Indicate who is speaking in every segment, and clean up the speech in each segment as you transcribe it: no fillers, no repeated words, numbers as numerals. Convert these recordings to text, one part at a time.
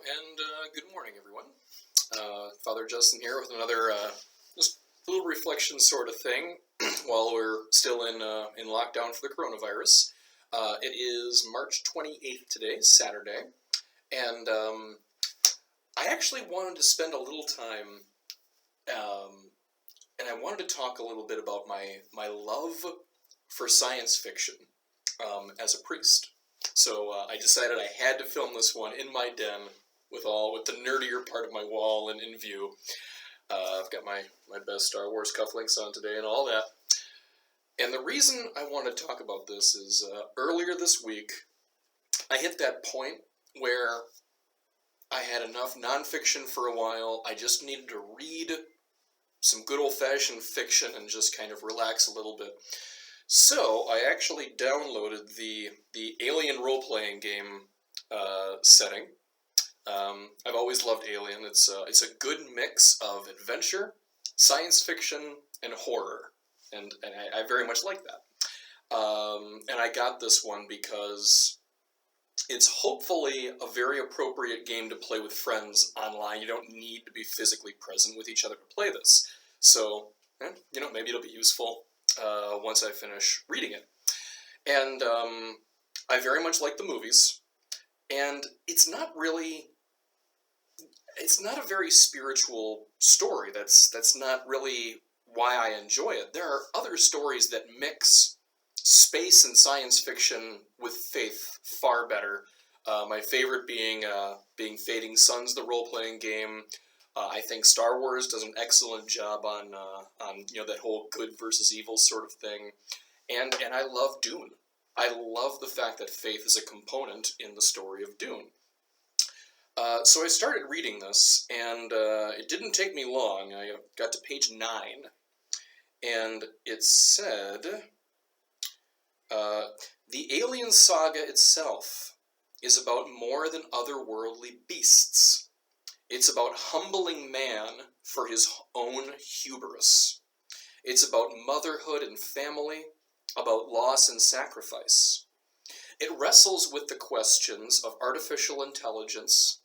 Speaker 1: and good morning, everyone. Father Justin here with another just little reflection sort of thing while we're still in lockdown for the coronavirus. It is March 28th today, Saturday, and I actually wanted to spend a little time, and I wanted to talk a little bit about my love for science fiction as a priest. So I decided I had to film this one in my den with the nerdier part of my wall in view. I've got my best Star Wars cufflinks on today and all that. And the reason I want to talk about this is earlier this week, I hit that point where I had enough nonfiction for a while. I just needed to read some good old-fashioned fiction and just kind of relax a little bit. So I actually downloaded the Alien role-playing game setting. I've always loved Alien. It's a good mix of adventure, science fiction, and horror, and I very much like that. And I got this one because it's hopefully a very appropriate game to play with friends online. You don't need to be physically present with each other to play this. So, maybe it'll be useful once I finish reading it. And I very much like the movies, and it's not a very spiritual story. That's not really why I enjoy it. There are other stories that mix space and science fiction with faith far better. My favorite being Fading Suns, the role-playing game. I think Star Wars does an excellent job on that whole good versus evil sort of thing, and I love Dune. I love the fact that faith is a component in the story of Dune. So I started reading this, and it didn't take me long. I got to page 9, and it said, the Alien saga itself is about more than otherworldly beasts. It's about humbling man for his own hubris. It's about motherhood and family, about loss and sacrifice. It wrestles with the questions of artificial intelligence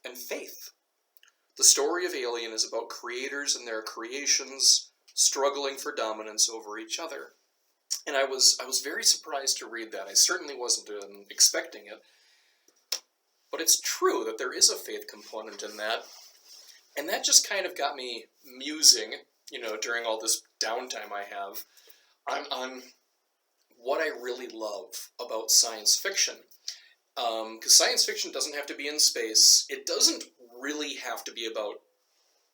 Speaker 1: and faith. The story of Alien is about creators and their creations struggling for dominance over each other. And I was very surprised to read that. I certainly wasn't expecting it. But it's true that there is a faith component in that, and that just kind of got me musing, during all this downtime I have, on what I really love about science fiction. Because science fiction doesn't have to be in space. It doesn't really have to be about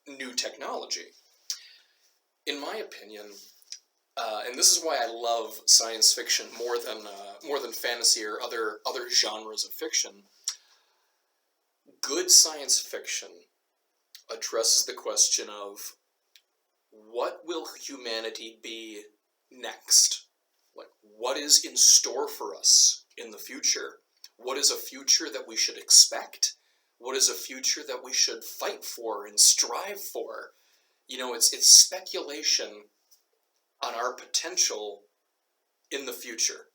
Speaker 1: new technology. In my opinion, and this is why I love science fiction more than fantasy or other genres of fiction. Good science fiction addresses the question of what will humanity be next? Like, what is in store for us in the future? What is a future that we should expect? What is a future that we should fight for and strive for? It's speculation on our potential in the future.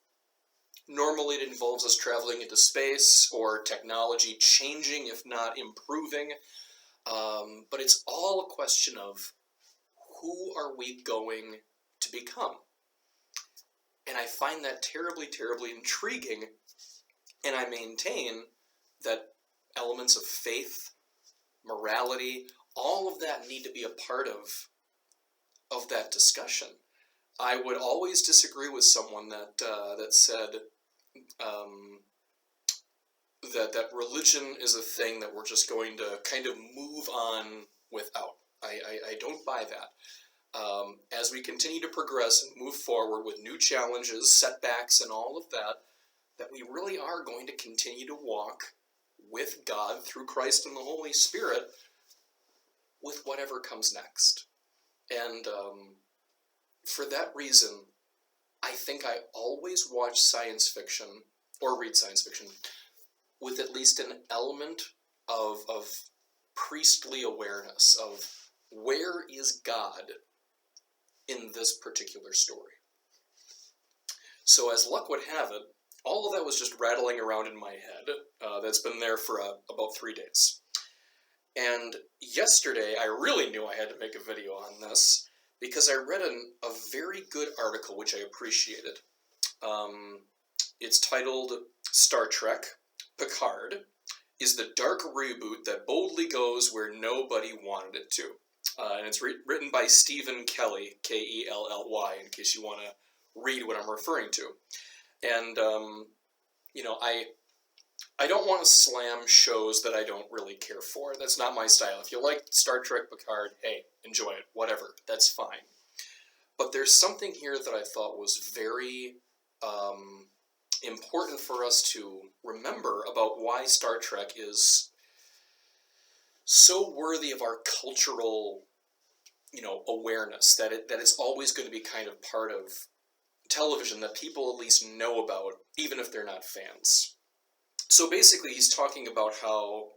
Speaker 1: Normally it involves us traveling into space or technology changing, if not improving. But it's all a question of who are we going to become? And I find that terribly, terribly intriguing. And I maintain that elements of faith, morality, all of that need to be a part of that discussion. I would always disagree with someone that said that religion is a thing that we're just going to kind of move on without. I don't buy that. As we continue to progress and move forward with new challenges, setbacks, and all of that we really are going to continue to walk with God through Christ and the Holy Spirit with whatever comes next. And for that reason, I think I always watch science fiction, or read science fiction, with at least an element of priestly awareness of where is God in this particular story. So as luck would have it, all of that was just rattling around in my head. That's been there for about 3 days. And yesterday, I really knew I had to make a video on this, because I read a very good article, which I appreciated. It's titled, Star Trek, Picard is the dark reboot that boldly goes where nobody wanted it to. And it's written by Stephen Kelly, Kelly, in case you want to read what I'm referring to. And, you know, I don't want to slam shows that I don't really care for. That's not my style. If you like Star Trek Picard, hey, enjoy it, whatever, that's fine. But there's something here that I thought was very important for us to remember about why Star Trek is so worthy of our cultural, you know, awareness, that it's always going to be kind of part of television that people at least know about, even if they're not fans. So basically, he's talking about how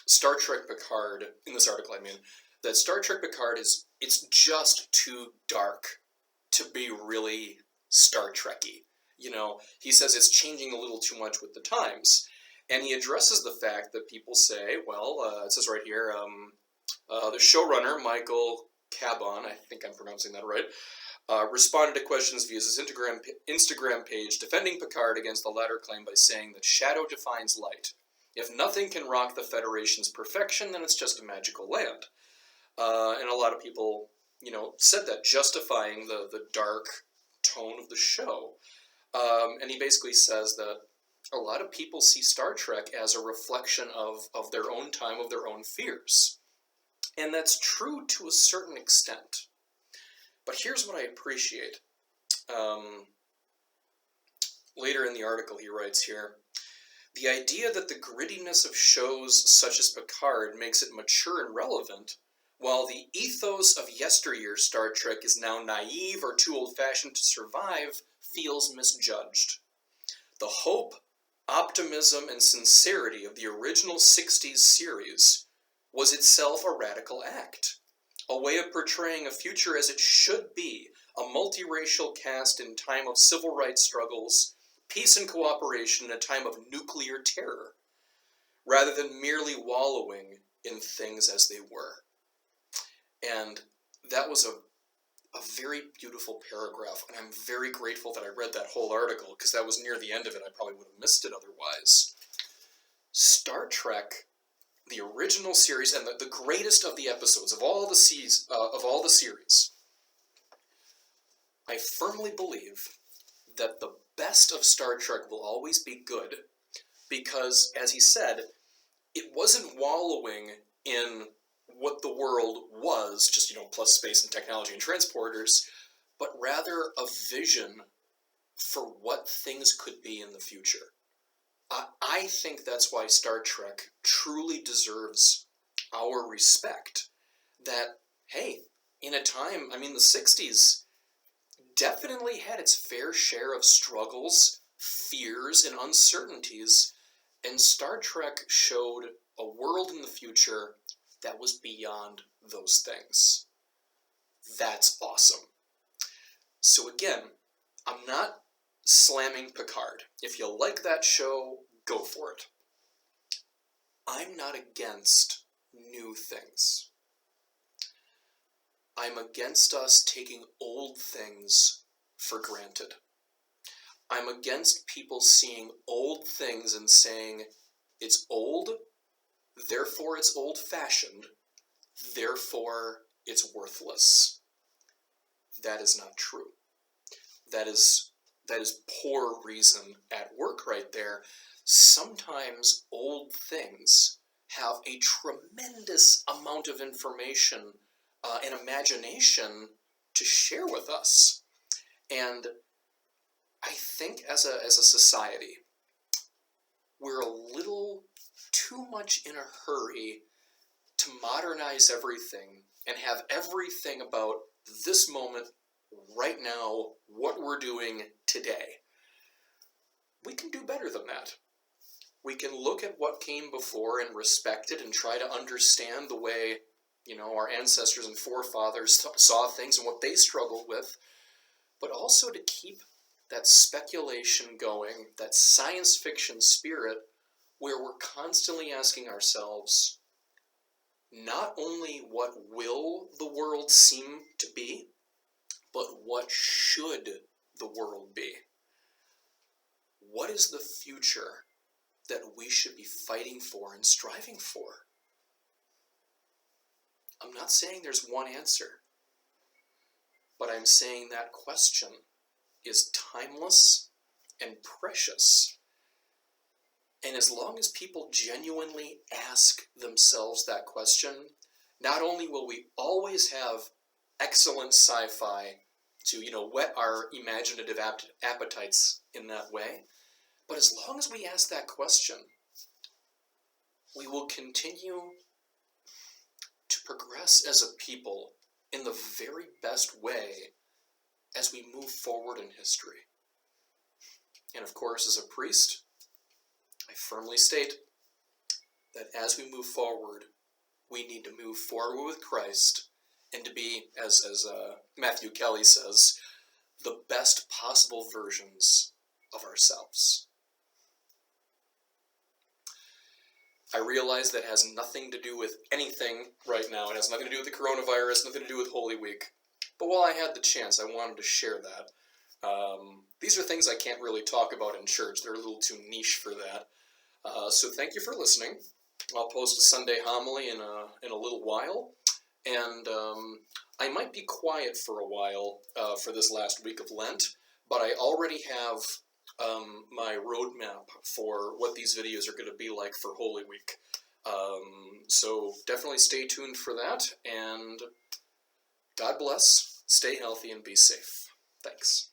Speaker 1: Star Trek Picard, in this article I mean, that Star Trek Picard it's just too dark to be really Star Trek-y. You know, he says it's changing a little too much with the times. And he addresses the fact that people say, well, it says right here, the showrunner, Michael Cabon, I think I'm pronouncing that right, responded to questions via his Instagram page, defending Picard against the latter claim by saying that shadow defines light. If nothing can rock the Federation's perfection, then it's just a magical land. And a lot of people, you know, said that, justifying the dark tone of the show. And he basically says that a lot of people see Star Trek as a reflection of their own time, of their own fears. And that's true to a certain extent. But here's what I appreciate. Later in the article he writes here, the idea that the grittiness of shows such as Picard makes it mature and relevant, while the ethos of yesteryear Star Trek is now naive or too old-fashioned to survive, feels misjudged. The hope, optimism, and sincerity of the original 60s series was itself a radical act, a way of portraying a future as it should be, a multiracial cast in time of civil rights struggles, peace and cooperation in a time of nuclear terror, rather than merely wallowing in things as they were. And that was a very beautiful paragraph, and I'm very grateful that I read that whole article, because that was near the end of it. I probably would have missed it otherwise. Star Trek, the original series, and the greatest of the episodes of all the series, I firmly believe that the best of Star Trek will always be good, because, as he said, it wasn't wallowing in what the world was, just, you know, plus space and technology and transporters, but rather a vision for what things could be in the future. I think that's why Star Trek truly deserves our respect. That, hey, in a time, I mean, the 60s definitely had its fair share of struggles, fears, and uncertainties, and Star Trek showed a world in the future that was beyond those things. That's awesome. So again, I'm not slamming Picard. If you like that show, go for it. I'm not against new things. I'm against us taking old things for granted. I'm against people seeing old things and saying, it's old, therefore it's old-fashioned, therefore it's worthless. That is not true. That is poor reason at work right there. Sometimes old things have a tremendous amount of information and imagination to share with us. And I think as a society, we're a little too much in a hurry to modernize everything and have everything about this moment, right now, what we're doing today. We can do better than that. We can look at what came before and respect it and try to understand the way, you know, our ancestors and forefathers saw things and what they struggled with, but also to keep that speculation going, that science fiction spirit, where we're constantly asking ourselves, not only what will the world seem to be, but what should the world be? What is the future that we should be fighting for and striving for? I'm not saying there's one answer, but I'm saying that question is timeless and precious. And as long as people genuinely ask themselves that question, not only will we always have excellent sci-fi to, whet our imaginative appetites in that way, but as long as we ask that question, we will continue to progress as a people in the very best way as we move forward in history. And of course, as a priest, I firmly state that as we move forward, we need to move forward with Christ and to be, as Matthew Kelly says, the best possible versions of ourselves. I realize that has nothing to do with anything right now. It has nothing to do with the coronavirus, nothing to do with Holy Week. But while I had the chance, I wanted to share that. These are things I can't really talk about in church. They're a little too niche for that. So thank you for listening. I'll post a Sunday homily in a little while. And I might be quiet for a while for this last week of Lent, but I already have my roadmap for what these videos are going to be like for Holy Week. So definitely stay tuned for that, and God bless, stay healthy, and be safe. Thanks.